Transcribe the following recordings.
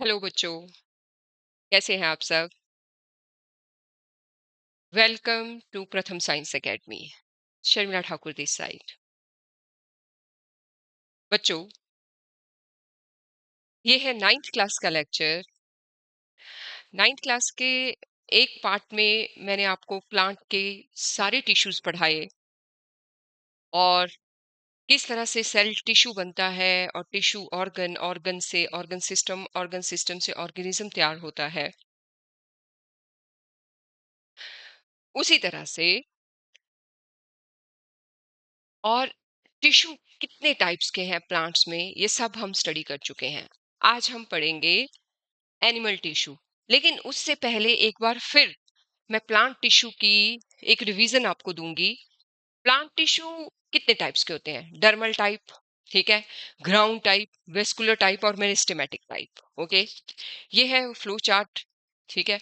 Hello बच्चों, कैसे हैं आप सब? वेलकम टू प्रथम science academy. Sharmila Thakur this side. बच्चों, ये है नाइन्थ क्लास का लेक्चर। नाइन्थ क्लास के एक पार्ट में मैंने आपको प्लांट के सारे टिश्यूज पढ़ाए और किस तरह से सेल टिश्यू बनता है और टिश्यू ऑर्गन, ऑर्गन सिस्टम से ऑर्गेनिज्म तैयार होता है। उसी तरह से और टिश्यू कितने टाइप्स के हैं प्लांट्स में, ये सब हम स्टडी कर चुके हैं। आज हम पढ़ेंगे एनिमल टिश्यू। लेकिन उससे पहले एक बार फिर मैं प्लांट टिश्यू की एक रिवीजन आपको दूंगी। प्लांट टिश्यू कितने टाइप्स के होते हैं? डर्मल टाइप, ठीक है, ग्राउंड टाइप, वेस्कुलर टाइप और मेरिस्टेमेटिक टाइप। ओके, ये है फ्लो चार्ट। ठीक है,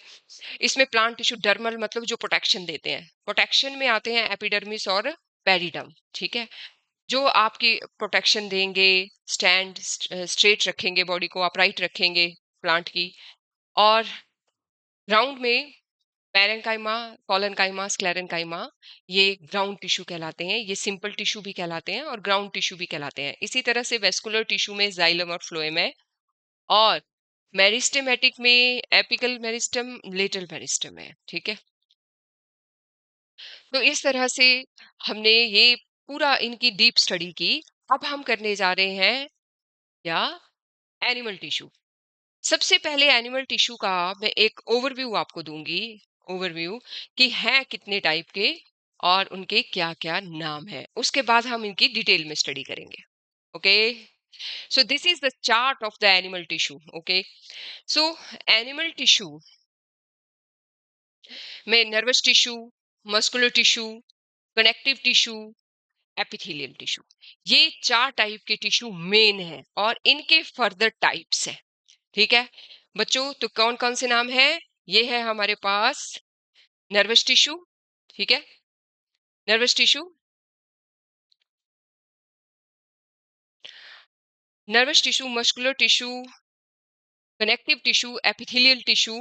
इसमें प्लांट टिश्यू डर्मल मतलब जो प्रोटेक्शन देते हैं, प्रोटेक्शन में आते हैं एपिडर्मिस और पेरिडर्म। ठीक है, जो आपकी प्रोटेक्शन देंगे, स्टैंड स्ट्रेट रखेंगे, बॉडी को अपराइट रखेंगे प्लांट की। और ग्राउंड में पैरेंकाइमा, कॉलनकाइमा, स्क्लेरेंकाइमा, ये ग्राउंड टिश्यू कहलाते हैं। ये सिंपल टिश्यू भी कहलाते हैं और ग्राउंड टिश्यू भी कहलाते हैं। इसी तरह से वेस्कुलर टिश्यू में जाइलम और फ्लोएम है, और मेरिस्टेमेटिक में एपिकल मेरिस्टम, लेटरल मेरिस्टम है। ठीक है, तो इस तरह से हमने ये पूरा इनकी डीप स्टडी की। अब हम करने जा रहे हैं या एनिमल टिश्यू। सबसे पहले एनिमल टिश्यू का मैं एक ओवरव्यू आपको दूंगी। ओवरव्यू कि है कितने टाइप के और उनके क्या क्या नाम है। उसके बाद हम इनकी डिटेल में स्टडी करेंगे। Okay, so this is the chart of the animal tissue. Okay, so animal tissue में nervous tissue, muscular tissue, connective tissue, epithelial tissue, ये चार टाइप के टिश्यू मेन है और इनके फर्दर टाइप्स हैं। ठीक है बच्चों, तो कौन कौन से नाम है? ये है हमारे पास नर्वस टिश्यू। ठीक है, nervous tissue, nervous tissue, muscular tissue, connective tissue, epithelial tissue.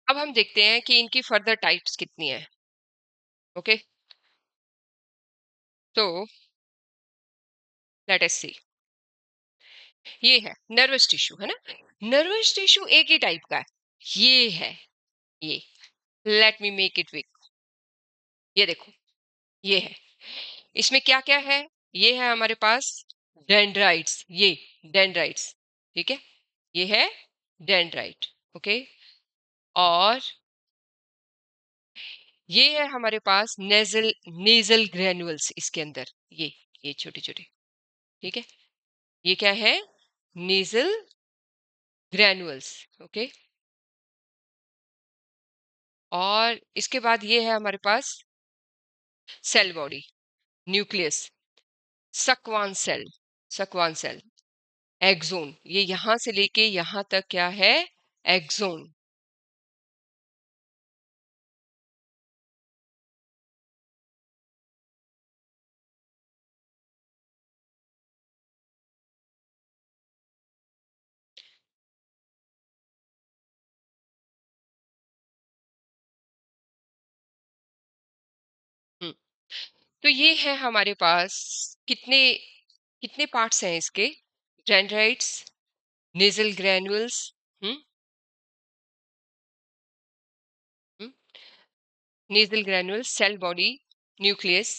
अब हम देखते हैं कि इनकी फर्दर टाइप्स कितनी है। ओके, तो लेट अस सी। ये है नर्वस टिश्यू, है ना? नर्वस टिश्यू एक ही टाइप का है, ये है। ये, let me make it big. ये देखो, ये है। इसमें क्या क्या है? ये है हमारे पास डेंड्राइट्स, ये डेंड्राइट्स। ठीक है, ये है डेंड्राइट। ओके, और ये है हमारे पास नेजल, नेजल ग्रेन्युल्स इसके अंदर। ये छोटे छोटे। ठीक है, ये क्या है? Nasal granules. ओके, और इसके बाद ये है हमारे पास cell body, nucleus, Schwann cell, Schwann cell, axon. ये यहां से लेके यहां तक क्या है? एक्सोन। तो ये है हमारे पास कितने कितने पार्ट्स हैं इसके? Dendrites, Nissl granules, Nissl granules, cell body, nucleus,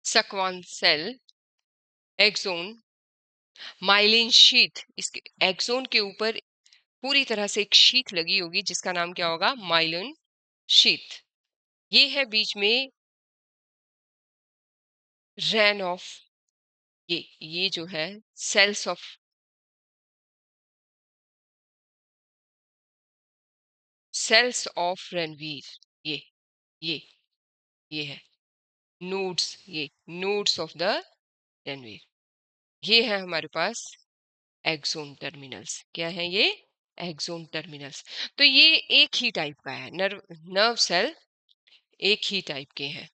Schwann cell, axon, myelin sheath. इसके एक्सोन के ऊपर पूरी तरह से एक शीथ लगी होगी जिसका नाम क्या होगा? Myelin sheath. ये है बीच में रैन ऑफ, ये जो है cells of, cells of Ranvier. ये ये ये है नोड्स, ये नोड्स ऑफ द रणवीर। ये है हमारे पास एक्सोन टर्मिनल्स। क्या है ये? Axon terminals. तो ये एक ही टाइप का है, नर्व, नर्व सेल एक ही टाइप के हैं,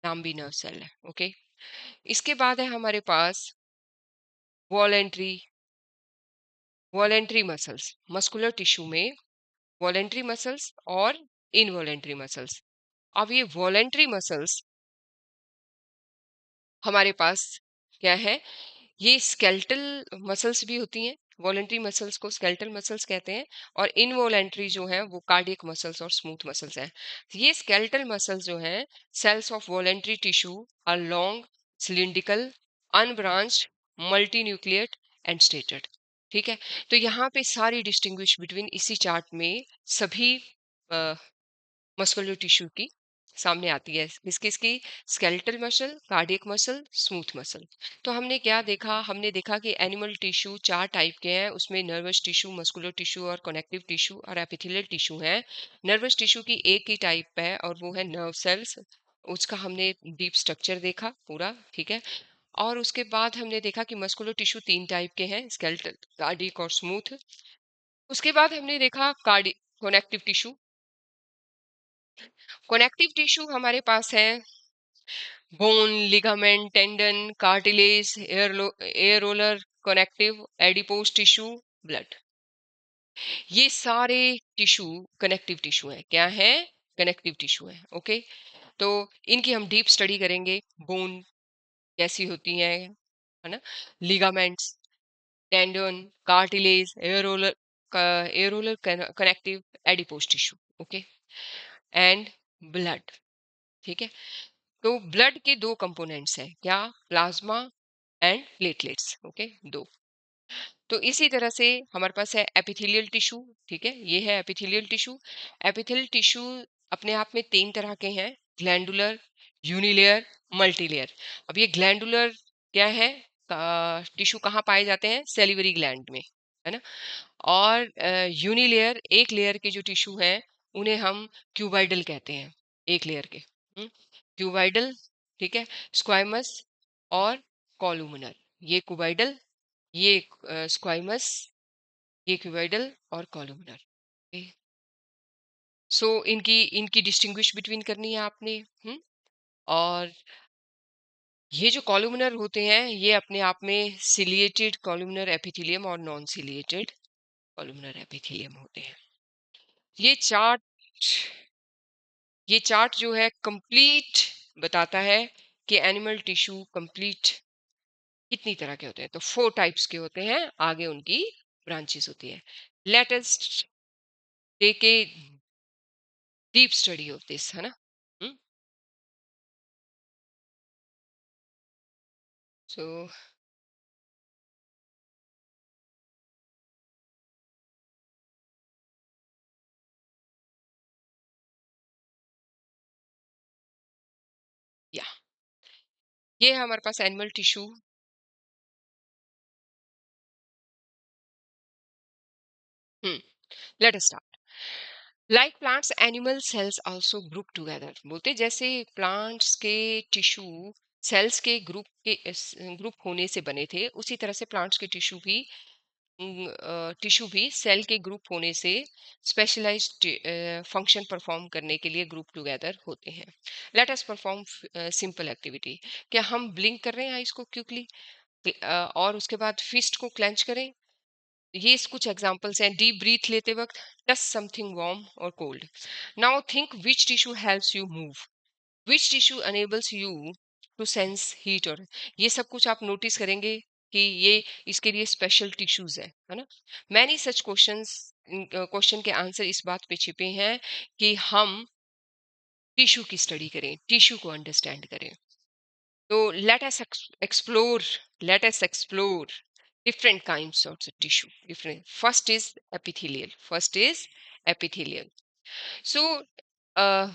नाम भी नर्व सेल है। ओके, इसके बाद है हमारे पास voluntary voluntary muscles. Muscular tissue में वॉलेंट्री मसल्स और इनवॉलेंट्री मसल्स। अब ये वॉलेंट्री मसल्स हमारे पास क्या है, ये स्केलेटल मसल्स भी होती हैं। वॉलेंट्री मसल्स को स्केलेटल मसल्स कहते हैं, और इनवॉलेंट्री जो है वो कार्डियक मसल्स और स्मूथ मसल्स हैं। ये स्केलेटल मसल्स जो हैं, cells of voluntary tissue are long, cylindrical, unbranched, multinucleate and striated. ठीक है, तो यहाँ पे सारी डिस्टिंग्विश बिटवीन इसी चार्ट में सभी मस्कुलर टिश्यू की सामने आती है। किस किस की? Skeletal muscle, cardiac muscle, smooth muscle. तो हमने क्या देखा? हमने देखा कि एनिमल टिश्यू चार टाइप के हैं, उसमें नर्वस टिश्यू, मस्कुलर टिश्यू और कनेक्टिव टिश्यू और एपिथेलियल टिश्यू है। नर्वस टिश्यू की एक ही टाइप है और वो है नर्व सेल्स। उसका हमने डीप स्ट्रक्चर देखा पूरा, ठीक है। और उसके बाद हमने देखा कि मस्कुलर टिश्यू तीन टाइप के हैं, स्केलेटल, कार्डियक और स्मूथ। उसके बाद हमने देखा cardiac connective tissue. Connective tissue हमारे पास है bone, ligament, tendon, cartilage, air roller, connective, adipose tissue, blood. ये सारे टिश्यू कनेक्टिव टिश्यू है। क्या है? कनेक्टिव टिश्यू है। ओके, तो इनकी हम डीप स्टडी करेंगे। बोन कैसी होती है ना, ligaments, tendon, cartilage, air roller, connective, adipose tissue. Okay, and blood. ठीक है, तो ब्लड के दो कंपोनेंट्स हैं, क्या? Plasma and platelets. ओके, दो। तो इसी तरह से हमारे पास है एपिथेलियल टिश्यू। ठीक है, ये है एपिथेलियल टिश्यू। एपिथेलियल टिश्यू अपने आप में तीन तरह के हैं, ग्लैंडुलर, यूनिलेयर, मल्टीलेयर। अब ये ग्लैंडुलर क्या है? टिश्यू कहाँ पाए जाते हैं? सेलिवरी ग्लैंड में, है ना। और यूनिलेयर, एक लेयर के जो टिश्यू हैं उन्हें हम क्यूबाइडल कहते हैं, एक लेयर के। क्यूबाइडल, ठीक है, स्क्वाइमस और कॉलुमिनर। ये क्यूबाइडल, ये स्क्वाइमस, ये क्यूबाइडल और कॉलुमिनर। सो इनकी इनकी डिस्टिंग्विश बिटवीन करनी है आपने। और ये जो कॉलुमिनर होते हैं ये अपने आप में सिलिएटेड कॉलुमिनर एपिथेलियम और नॉन सिलिएटेड कॉलुमिनर एपिथेलियम होते हैं। ये चार्ट ये चार्ट जो है कंप्लीट बताता है कि एनिमल टिश्यू कंप्लीट कितनी तरह के होते हैं। तो 4 टाइप्स के होते हैं, आगे उनकी ब्रांचेस होती है। Let us take a deep study of this, है ना। सो या ये है हमारे पास animal tissue. Let us start. Like plants animal cells also group together. बोलते जैसे प्लांट्स के टिश्यू सेल्स के ग्रुप होने से बने थे, उसी तरह से प्लांट्स के टिश्यू भी सेल के ग्रुप होने से स्पेशलाइज्ड फंक्शन परफॉर्म करने के लिए ग्रुप टुगेदर होते हैं। Let us perform simple activity. क्या हम ब्लिंक कर रहे हैं आइस को क्विकली, और उसके बाद फिस्ट को क्लेंच करें? ये कुछ एग्जांपल्स हैं। डीप ब्रीथ लेते वक्त, टच समथिंग वार्म और cold. Now think which tissue helps you move, which tissue enables you to sense heat. और ये सब कुछ आप नोटिस करेंगे कि ये इसके लिए स्पेशल टिश्यूज है ना। मैनी सच क्वेश्चंस, क्वेश्चन के आंसर इस बात पे छिपे हैं कि हम टिश्यू की स्टडी करें, टिश्यू को अंडरस्टैंड करें। तो let us explore different kinds of the tissue. Different. First is epithelial. So uh,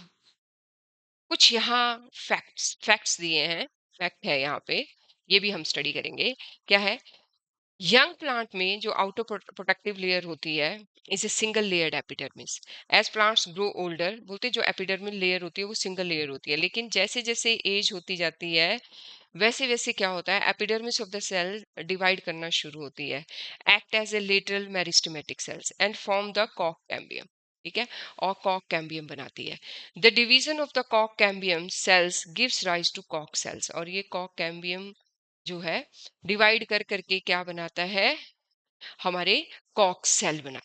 कुछ यहाँ फैक्ट्स दिए हैं, फैक्ट है यहाँ पे, ये भी हम स्टडी करेंगे। क्या है? यंग प्लांट में जो आउटर प्रोटेक्टिव लेयर होती है is a single layered epidermis. As plants grow older, बोलते जो एपिडर्मिल लेयर होती है वो सिंगल लेयर होती है, लेकिन जैसे जैसे एज होती जाती है वैसे वैसे क्या होता है, epidermis of the cell divide करना शुरू होती है, act as a lateral meristematic cells and form the Kock cambium. ठीक है, और कॉक कैम्बियम बनाती है। The division of the Kock cambium sales gives rise to Kock sales, और ये कॉक कैम्बियम जो है डिवाइड कर करके क्या बनाता है, हमारे कॉक सेल बना,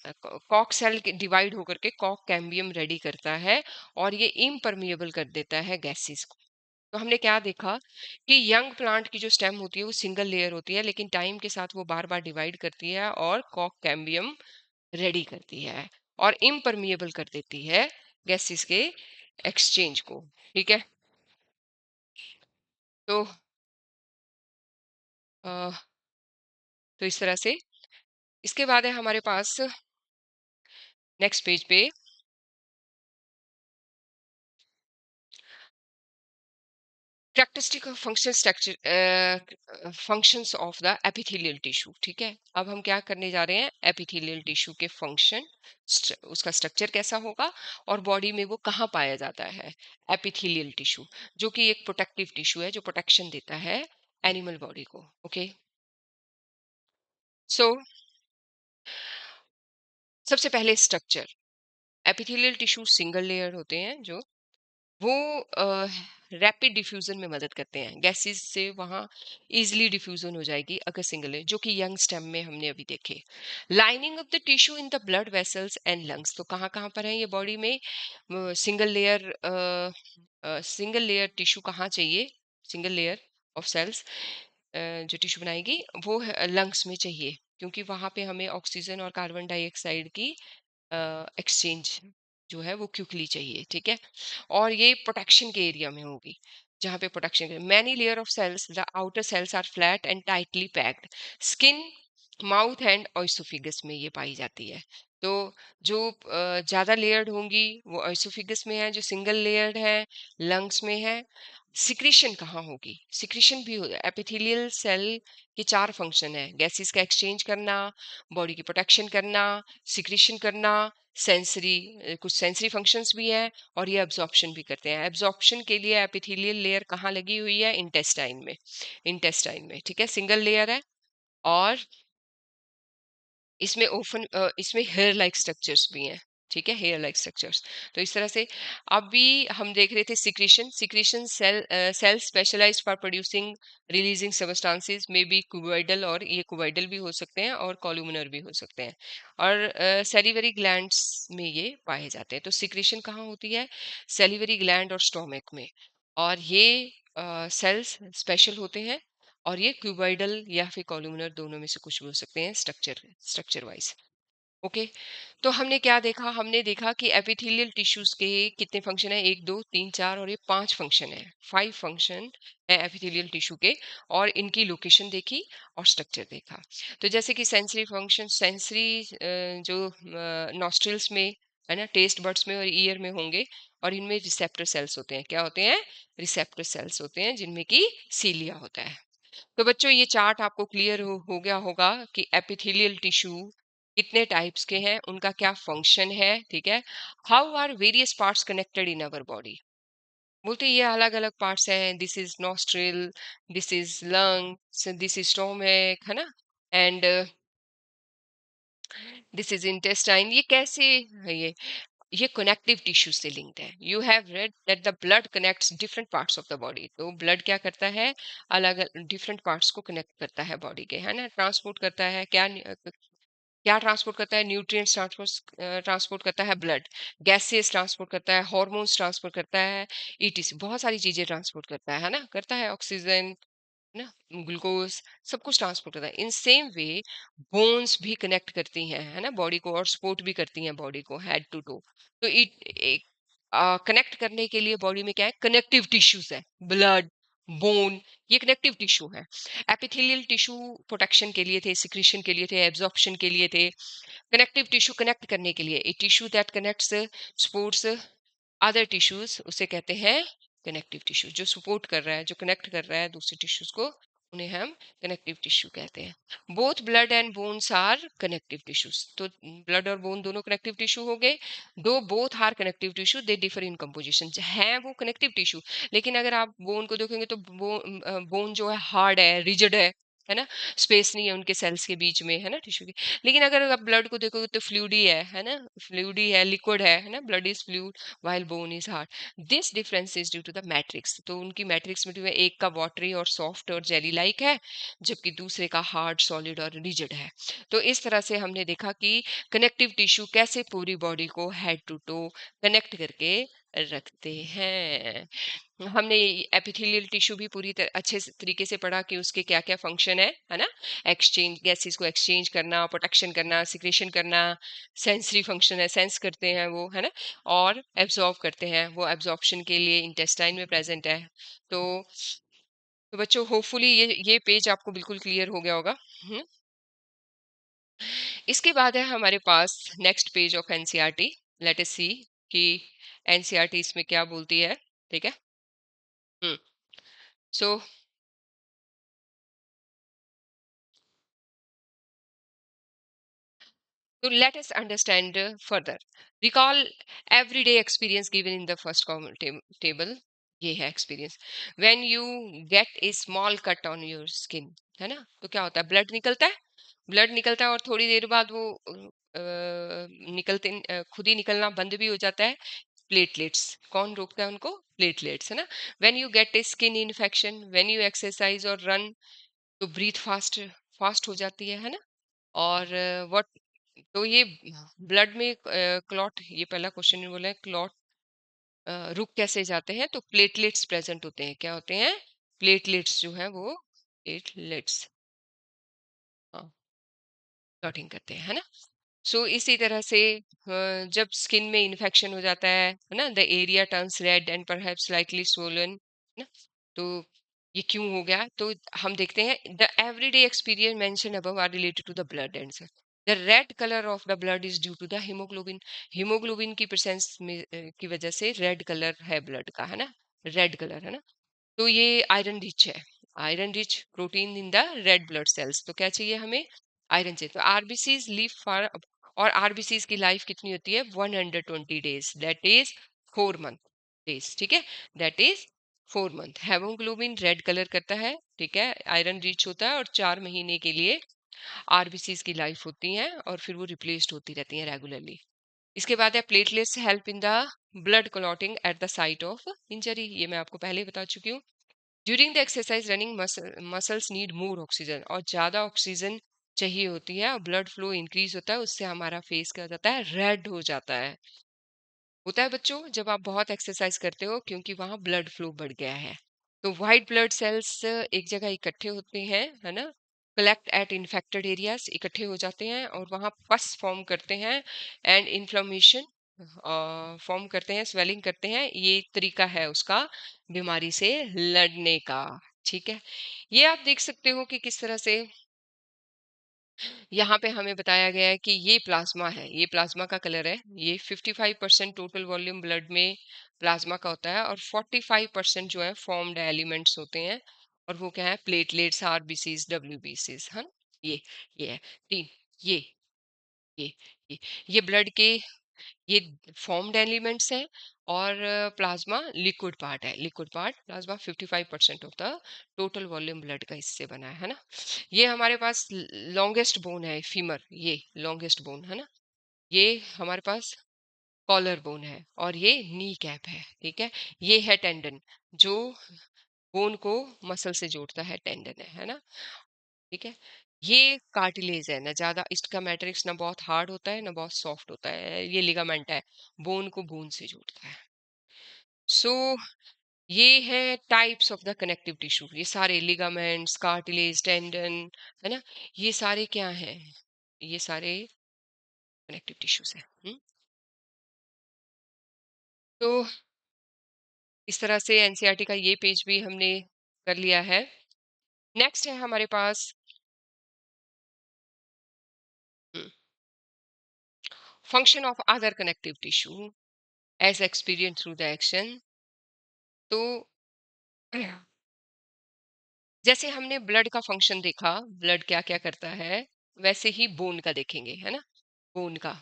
कॉक सेल डिवाइड होकर के कॉक कैम्बियम रेडी करता है, और ये इम्परमिएबल कर देता है गैसेस को। तो हमने क्या देखा कि यंग प्लांट की जो स्टेम होती है वो सिंगल लेयर होती है, लेकिन टाइम के साथ वो बार बार डिवाइड करती है और कॉक कैम्बियम रेडी करती है और इम्परमिएबल कर देती है गैसेस के एक्सचेंज को। ठीक है, तो अ, तो इस तरह से इसके बाद है हमारे पास नेक्स्ट पेज पे characteristic function structure functions of the epithelial tissue. ठीक है, अब हम क्या करने जा रहे हैं, एपिथेलियल टिश्यू के फंक्शन, उसका स्ट्रक्चर कैसा होगा और बॉडी में वो कहाँ पाया जाता है। एपिथेलियल टिश्यू जो कि एक प्रोटेक्टिव टिश्यू है, जो प्रोटेक्शन देता है एनिमल बॉडी को। ओके, सो सबसे पहले structure, epithelial tissue single layer होते हैं, जो वो रैपिड डिफ्यूजन में मदद करते हैं, गैसेस से वहाँ इजीली डिफ्यूजन हो जाएगी अगर सिंगल है, जो कि यंग स्टेम में हमने अभी देखे। Lining of the tissue in the blood vessels and lungs, तो कहाँ कहाँ पर है ये बॉडी में single layer, single layer tissue कहाँ चाहिए, सिंगल लेयर ऑफ सेल्स जो टिश्यू बनाएगी वो लंग्स में चाहिए, क्योंकि वहां पे हमें ऑक्सीजन और कार्बन डाइऑक्साइड की एक्सचेंज जो है वो क्विकली चाहिए। ठीक है, और ये प्रोटेक्शन के एरिया में होगी, जहाँ पे protection, many layer of cells, the outer cells are flat and tightly packed, skin, mouth and oesophagus में ये पाई जाती है। तो जो ज्यादा लेयर्ड होंगी वो ऑइसोफिगस में है, जो सिंगल लेयर्ड है लंग्स में है। सिक्रीशन कहाँ होगी, सिक्रीशन भी हो, एपिथेलियल सेल के चार फंक्शन है, गैसेस का एक्सचेंज करना, बॉडी की प्रोटेक्शन करना, सिक्रीशन करना, सेंसरी, कुछ सेंसरी फंक्शंस भी हैं, और ये एब्जॉर्प्शन भी करते हैं। एब्जॉर्प्शन के लिए एपिथेलियल लेयर कहाँ लगी हुई है, इंटेस्टाइन में, इंटेस्टाइन में। ठीक है, सिंगल लेयर है, और इसमें ओपन, इसमें हेयर लाइक स्ट्रक्चर्स भी हैं। ठीक है, हेयर लाइक स्ट्रक्चर्स। तो इस तरह से अभी हम देख रहे थे secretion, secretion cell specialised for producing releasing substances may be cuboidal, और ये क्यूबॉइडल भी हो सकते हैं और कॉलुमिनर भी हो सकते हैं, और सेलिवरी ग्लैंड्स में ये पाए जाते हैं। तो सिक्रीशन कहाँ होती है, सेलिवरी ग्लैंड और स्टोमक में, और ये सेल्स स्पेशल होते हैं, और ये क्यूबॉइडल या फिर कॉलुमनर दोनों में से कुछ भी हो सकते हैं स्ट्रक्चर वाइज। ओके, तो हमने क्या देखा, हमने देखा कि एपिथेलियल टिश्यूज के कितने फंक्शन है, एक दो तीन चार, और ये पांच फंक्शन है, फाइव फंक्शन है एपिथेलियल टिश्यू के, और इनकी लोकेशन देखी और स्ट्रक्चर देखा। तो जैसे कि सेंसरी फंक्शन, सेंसरी जो नॉस्ट्रिल्स में है ना, टेस्ट बड्स में और ईयर में होंगे, और इनमें रिसेप्टर सेल्स होते हैं, क्या होते हैं, रिसेप्टर सेल्स होते हैं, जिनमें की सीलिया होता है। तो बच्चों ये चार्ट आपको क्लियर हो गया होगा कि एपिथेलियल टिश्यू कितने टाइप्स के हैं, उनका क्या फंक्शन है। ठीक है, how are various parts connected in our body, बोलते ये अलग अलग पार्ट्स हैं, this is nostril, this is lungs, this is stomach, है ना, एंड दिस इज इंटेस्टाइन। ये कैसे है, ये कनेक्टिव टिश्यू से लिंक्ड है। You have read that the blood connects different parts of the body, तो ब्लड क्या करता है, अलग डिफरेंट पार्ट्स को कनेक्ट करता है बॉडी के, है ना, ट्रांसपोर्ट करता है, क्या ट्रांसपोर्ट करता है, न्यूट्रिएंट्स ट्रांसपोर्ट ट्रांसपोर्ट करता है ब्लड, गैसेस ट्रांसपोर्ट करता है, हार्मोन्स ट्रांसपोर्ट करता है, ईटीसी बहुत सारी चीजें ट्रांसपोर्ट करता है ना, करता है, ऑक्सीजन ना, ग्लूकोज, सब कुछ ट्रांसपोर्ट करता है। इन सेम वे बोन्स भी कनेक्ट करती हैं, है ना, बॉडी को, और सपोर्ट भी करती हैं बॉडी को हेड टू टो। तो इट कनेक्ट करने के लिए बॉडी में क्या है, कनेक्टिव टिश्यूज है, ब्लड, बोन, ये कनेक्टिव टिश्यू है। एपिथेलियल टिश्यू प्रोटेक्शन के लिए थे, सिक्रीशन के लिए थे, एब्जॉर्प्शन के लिए थे। कनेक्टिव टिश्यू कनेक्ट करने के लिए, a tissue that connects supports other tissues, उसे कहते हैं कनेक्टिव टिश्यू, जो सपोर्ट कर रहा है, जो कनेक्ट कर रहा है दूसरे टिश्यूज को, उन्हें हम कनेक्टिव टिश्यू कहते हैं। Both blood and bones are connective tissues, तो ब्लड और बोन दोनों कनेक्टिव टिश्यू हो गए। दो both are connective tissue, they differ in composition, है वो कनेक्टिव टिश्यू, लेकिन अगर आप बोन को देखेंगे तो बोन जो है हार्ड है, रिजिड है है ना? स्पेस नहीं है उनके सेल्स के बीच में, है ना? टिश्यू के। लेकिन अगर आप ब्लड को देखोगे तो फ्लूइड ही है ना? फ्लूइड ही है, लिक्विड है ना? Blood is fluid while bone is hard. This difference is due to the matrix. तो उनकी मैट्रिक्स में जो है, एक का वाटरी और सॉफ्ट और जेली लाइक है, जबकि दूसरे का हार्ड, सॉलिड और रिजिड है। तो इस तरह से हमने देखा कि कनेक्टिव टिश्यू कैसे पूरी बॉडी को हेड टू टो कनेक्ट करके रखते हैं। हमने एपिथेलियल टिश्यू भी पूरी अच्छे तरीके से पढ़ा कि उसके क्या क्या फंक्शन है ना? एक्सचेंज, गैसेस को एक्सचेंज करना, प्रोटेक्शन करना, सिक्रेशन करना, सेंसरी फंक्शन है, सेंस करते हैं वो, है ना? और एब्जॉर्ब करते हैं, वो एब्जॉर्प्शन के लिए इंटेस्टाइन में प्रेजेंट है। तो बच्चों, होपफुली ये पेज आपको बिल्कुल क्लियर हो गया होगा। हम्म। इसके बाद है हमारे पास next page of NCERT. Let us see कि एनसीईआरटी इसमें क्या बोलती है। ठीक है। हम्म। सो So let us understand further. Recall everyday experience given in the first table. ये है experience. When you get a small cut on your skin, है ना? तो क्या होता है? ब्लड निकलता है और थोड़ी देर बाद वो खुद ही निकलना बंद भी हो जाता है। प्लेटलेट्स कौन रोकता है उनको? प्लेटलेट्स, है ना? When you get a skin infection, when you exercise or run, तो ब्रीथ फास्ट हो जाती है ना? और व्हाट, तो ये ब्लड में क्लॉट, ये पहला क्वेश्चन बोला है, क्लॉट रुक कैसे जाते हैं? तो प्लेटलेट्स प्रेजेंट होते हैं। क्या होते हैं? प्लेटलेट्स जो है वो प्लेटलेट्स क्लॉटिंग करते हैं, है ना? सो इसी तरह से जब स्किन में इन्फेक्शन हो जाता है ना, the area turns red and perhaps slightly swollen ना। तो ये क्यों हो गया? तो हम देखते हैं, the everyday experience mention above are related to the blood and the red colour of the blood is due to the haemoglobin. Haemoglobin की प्रेजेंस में की वजह से रेड कलर है ब्लड का, है ना? रेड कलर, है ना? तो ये आयरन रिच है, iron rich protein in the red blood cells. तो क्या चाहिए हमें? आयरन चाहिए। तो आरबीसीज लिव फॉर, और आरबीसीज की लाइफ कितनी होती है? 120 days, that is 4 month days. ठीक है, that is 4 month. Haemoglobin red colour करता है, ठीक है, आयरन रिच होता है, और 4 महीने के लिए आरबीसीज की लाइफ होती है, और फिर वो रिप्लेस्ड होती रहती हैं रेगुलरली। इसके बाद है platelets help in the blood clotting at the site of injury. ये मैं आपको पहले ही बता चुकी हूँ। During the exercise running muscles need more oxygen, और ज्यादा ऑक्सीजन चाहिए होती है, और ब्लड फ्लो इंक्रीज होता है, उससे हमारा फेस क्या हो जाता है? रेड हो जाता है। होता है बच्चों, जब आप बहुत एक्सरसाइज करते हो, क्योंकि वहां ब्लड फ्लो बढ़ गया है। तो व्हाइट ब्लड सेल्स एक जगह इकट्ठे होते हैं, है ना? कलेक्ट एट इन्फेक्टेड एरियाज, इकट्ठे हो जाते हैं और वहां पस फॉर्म करते हैं, एंड इन्फ्लेमेशन फॉर्म करते हैं, स्वेलिंग करते हैं। ये तरीका है उसका बीमारी से लड़ने का। ठीक है, ये आप देख सकते हो कि किस तरह से यहाँ पे हमें बताया गया है कि ये प्लाज्मा है, ये प्लाज्मा का कलर है। ये 55% टोटल वॉल्यूम ब्लड में प्लाज्मा का होता है, और 45% जो है फॉर्म्ड एलिमेंट्स होते हैं। और वो क्या है? प्लेटलेट्स, आरबीसीज, डब्ल्यूबीसीज, है ना? ये है तीन। ये ये ये ये ब्लड के ये फॉर्म्ड एलिमेंट्स हैं, और प्लाज्मा लिक्विड पार्ट है। Liquid part plasma 55% of the total volume blood का इससे बना है ना? ये हमारे पास लॉन्गेस्ट बोन है, फीमर, ये लॉन्गेस्ट बोन है ना? ये हमारे पास कॉलर बोन है, और ये नी कैप है। ठीक है, ये है टेंडन, जो बोन को मसल से जोड़ता है, टेंडन है ना? ठीक है, ये कार्टिलेज है ना, ज्यादा इसका मैट्रिक्स ना बहुत हार्ड होता है ना बहुत सॉफ्ट होता है। ये लिगामेंट है, बोन को बोन से जोड़ता है। सो ये है types of the connective tissue. ये सारे लिगामेंट्स, कार्टिलेज, टेंडन, है ना? ये सारे क्या हैं? ये सारे कनेक्टिव टिश्यूज हैं। तो इस तरह से एनसीईआरटी का ये पेज भी हमने कर लिया है। नेक्स्ट है हमारे पास function of other connective tissue as experience through the action. तो जैसे हमने ब्लड का फंक्शन देखा, ब्लड क्या क्या करता है, वैसे ही बोन का देखेंगे, है ना? बोन का,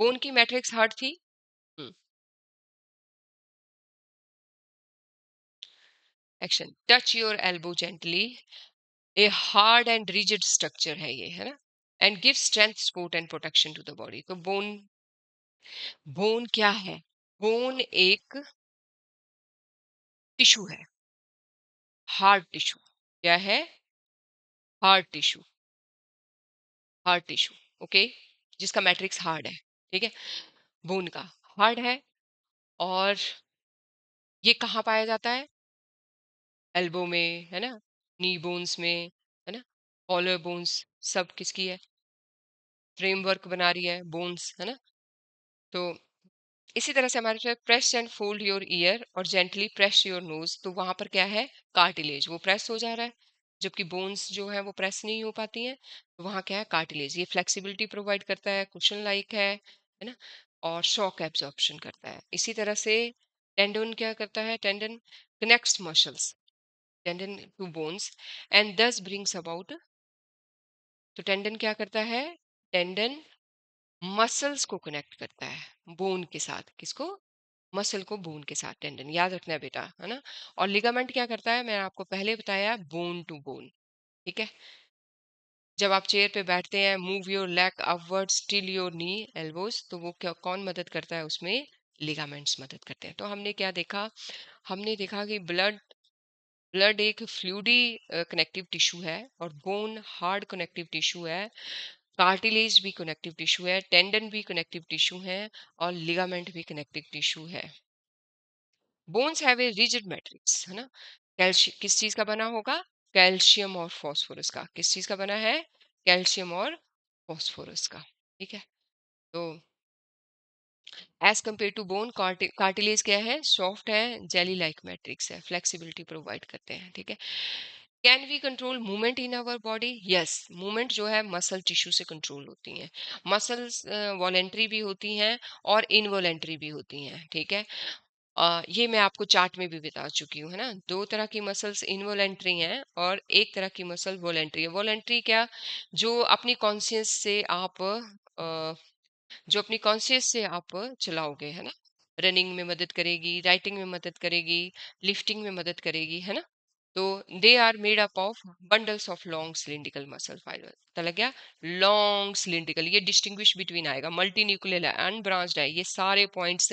बोन की मैट्रिक्स हार्ड थी। Action, touch your elbow gently, a hard and rigid structure है ये, है ना? And give strength, support and protection to the body. तो बोन, बोन क्या है? बोन एक टिश्यू है, हार्ड टिश्यू। क्या है? Hard tissue, hard tissue, okay, जिसका मैट्रिक्स हार्ड है, ठीक है, बोन का हार्ड है। और ये कहाँ पाया जाता है? एल्बो में, है ना, नी बोन्स में, है ना, कॉलर बोन्स, सब किसकी है? फ्रेमवर्क बना रही है बोन्स, है ना? तो इसी तरह से हमारे पास press and fold your ear और जेंटली प्रेस योर नोज, तो वहां पर क्या है? कार्टिलेज, वो प्रेस हो जा रहा है, जबकि बोन्स जो है वो प्रेस नहीं हो पाती हैं। तो वहाँ क्या है? कार्टिलेज। ये फ्लेक्सिबिलिटी प्रोवाइड करता है, कुशन लाइक है ना, और शॉक एब्जॉर्प्शन करता है। इसी तरह से टेंडन क्या करता है? Tendon connects muscles, tendon to bones, and thus brings about. तो टेंडन क्या करता है? टेंडन मसल्स को कनेक्ट करता है बोन के साथ। किसको? मसल को बोन के साथ। टेंडन याद रखना है बेटा, है ना? और लिगामेंट क्या करता है? मैंने आपको पहले बताया, बोन टू बोन, ठीक है। जब आप चेयर पे बैठते हैं, move your leg upward still your knee elbows, तो वो क्या, कौन मदद करता है उसमें? लिगामेंट्स मदद करते हैं। तो हमने क्या देखा? हमने देखा कि ब्लड, ब्लड एक फ्लूइडी कनेक्टिव टिश्यू है, और बोन हार्ड कनेक्टिव टिश्यू है, कार्टिलेज भी कनेक्टिव टिश्यू है, टेंडन भी कनेक्टिव टिश्यू है, और लिगामेंट भी कनेक्टिव टिश्यू है। Bones have a rigid matrix, है ना? कैल्शियम किस चीज का बना होगा? कैल्शियम और फास्फोरस का। किस चीज का बना है? कैल्शियम और फास्फोरस का, ठीक है। तो as compare to bone, cartilage क्या है? सॉफ्ट है, जेली लाइक मैट्रिक्स है, फ्लेक्सिबिलिटी प्रोवाइड करते हैं, ठीक है। Can we control movement in our body? Yes, movement जो है मसल टिश्यू से कंट्रोल होती हैं। मसल्स वॉलेंट्री भी होती हैं और इनवॉलेंट्री भी होती हैं, ठीक है। ये मैं आपको चार्ट में भी बता चुकी हूँ, है ना? दो तरह की मसल्स इनवॉलेंट्री हैं और एक तरह की मसल वॉलेंट्री है। वॉलेंट्री क्या? जो अपनी कॉन्शियस से आप जो अपनी कॉन्शियस से आप चलाओगे, है ना? रनिंग में मदद करेगी, राइटिंग में मदद करेगी, लिफ्टिंग में मदद करेगी, है ना? तो they are made up of bundles of long cylindrical muscle fibre. पता लग गया? लॉन्ग सिलिंड्रिकल, ये डिस्टिंग्विश बिटवीन आएगा, मल्टी न्यूक्लियर है, अनब्रांच्ड है, ये सारे पॉइंट्स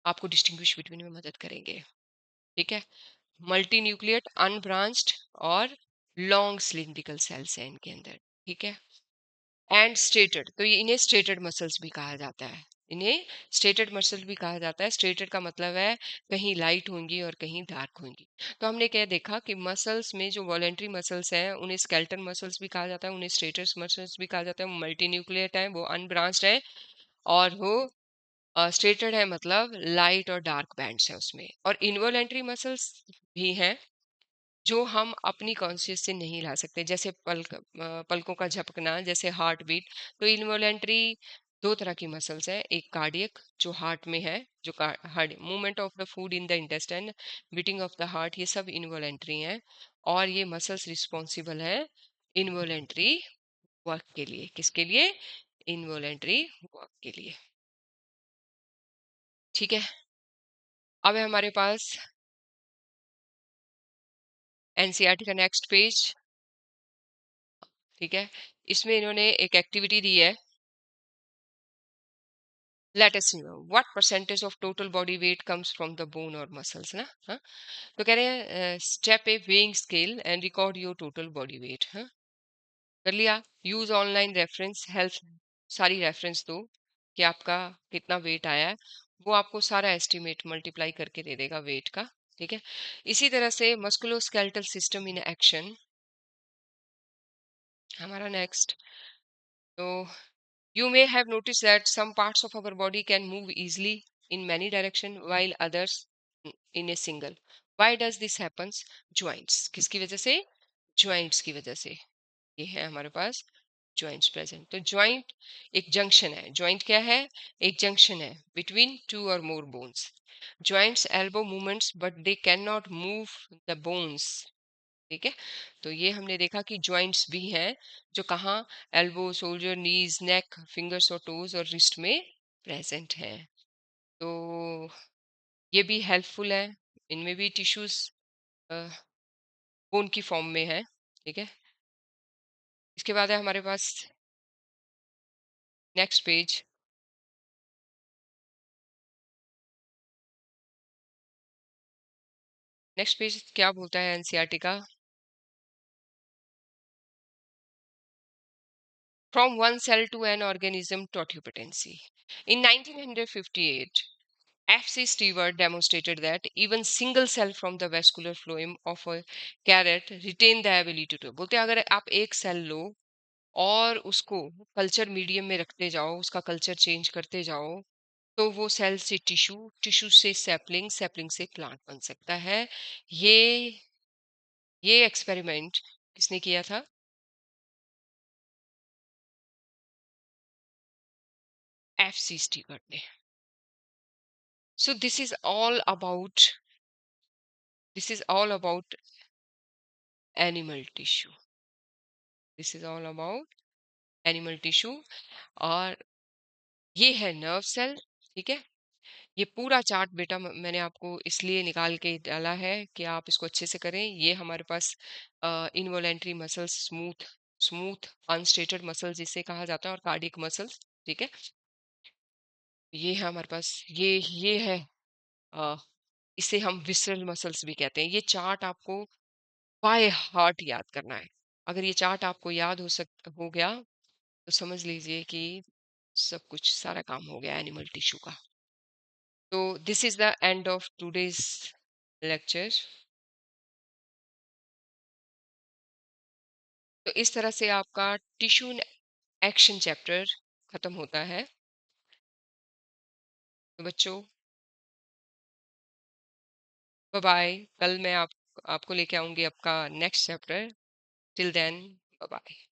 आपको डिस्टिंग्विश बिटवीन में मदद करेंगे, ठीक है। मल्टी न्यूक्लियट, अनब्रांच्ड और लॉन्ग सिलिंड्रिकल सेल्स हैं इनके अंदर, ठीक है। एंड स्ट्रेटेड, तो ये इन्हें स्ट्रेटेड मसल्स भी कहा जाता है। इन्हें स्ट्रेटेड मसल भी कहा जाता है। स्ट्रेटेड का मतलब है कहीं लाइट होंगी और कहीं डार्क होंगी। तो हमने क्या देखा कि मसल्स में जो वॉलेंट्री मसल्स हैं उन्हें स्केलेटल मसल्स भी कहा जाता है, उन्हें स्ट्रेटेड मसल्स भी कहा जाता है। मल्टी न्यूक्लियट है, वो अनब्रांच्ड है, और वो स्ट्रेटेड है, मतलब लाइट और डार्क बैंड्स है उसमें। और इनवॉलेंट्री मसल्स भी हैं जो हम अपनी कॉन्शियस से नहीं ला सकते, जैसे पलकों का झपकना, जैसे हार्ट बीट। तो इनवॉलेंट्री दो तरह की मसल्स है, एक कार्डियक जो हार्ट में है, जो heart movement of the food in the intestine, beating of the heart, ये सब इनवॉलेंट्री हैं। और ये मसल्स रिस्पॉन्सिबल है इनवॉलेंट्री वर्क के लिए। किसके लिए? इनवॉलेंट्री वर्क के लिए, ठीक है। अब है हमारे पास एनसीईआरटी का नेक्स्ट पेज, ठीक है। इसमें इन्होंने एक एक्टिविटी दी है, let us know what percentage of total body weight comes from the bone और मसल्स ना, हाँ? तो कह रहे हैं step A weighing scale and record your total body weight, हाँ? कर लिया। यूज ऑनलाइन रेफरेंस हेल्थ, सारी रेफरेंस दो कि आपका कितना वेट आया है, वो आपको सारा एस्टिमेट मल्टीप्लाई करके दे देगा वेट का, ठीक है। इसी तरह से मस्कुलोस्केलेटल सिस्टम इन एक्शन, हमारा नेक्स्ट। तो you may have noticed that some parts of our body can move easily in many directions while others in a single. Why does this happens? Joints, किसकी वजह से? Joints की वजह से। ये है हमारे पास joints present। तो joint एक junction है। joint क्या है? एक junction है between two or more bones। joints elbow movements but they cannot move the bones, ठीक है। तो ये हमने देखा कि जॉइंट्स भी हैं जो कहाँ? एल्बो, शोल्डर, नीज, नेक, फिंगर्स और टोज और रिस्ट में प्रेजेंट हैं। तो ये भी हेल्पफुल है, इनमें भी टिश्यूज बोन की फॉर्म में है, ठीक है? इसके बाद है हमारे पास नेक्स्ट पेज। नेक्स्ट पेज क्या बोलता है एनसीईआरटी का? From one cell to an organism taught occupancy. In 1958, F.C. Stewart demonstrated that even single cell from the vascular phloem of a carrot retain the ability to बोलते हैं अगर आप एक cell लो और उसको कल्चर मीडियम में रखते जाओ, उसका कल्चर चेंज करते जाओ, तो वो सेल से टिश्यू, टिश्यू से सैपलिंग, सैपलिंग से प्लांट बन सकता है। ये ये एक्सपेरिमेंट किसने किया था? F.C. Stewart ने। So this is all about animal tissue. This is all about animal tissue. और ये है नर्व सेल। ठीक है? ये पूरा चार्ट बेटा मैंने आपको इसलिए निकाल के डाला है कि आप इसको अच्छे से करें। ये हमारे पास involuntary muscles, smooth smooth unstriated muscles जिसे कहा जाता है, और कार्डियक मसल्स। ठीक है? ये है हमारे पास, ये है अ, इसे हम विसरल मसल्स भी कहते हैं। ये चार्ट आपको बाय हार्ट याद करना है। अगर ये चार्ट आपको याद हो गया तो समझ लीजिए कि सब कुछ, सारा काम हो गया एनिमल टिश्यू का। तो this is the end of today's lecture. तो इस तरह से आपका टिश्यू एक्शन चैप्टर खत्म होता है। तो बच्चों, बाय बाय। कल मैं आपको लेके आऊंगी आपका next chapter. Till then, bye bye.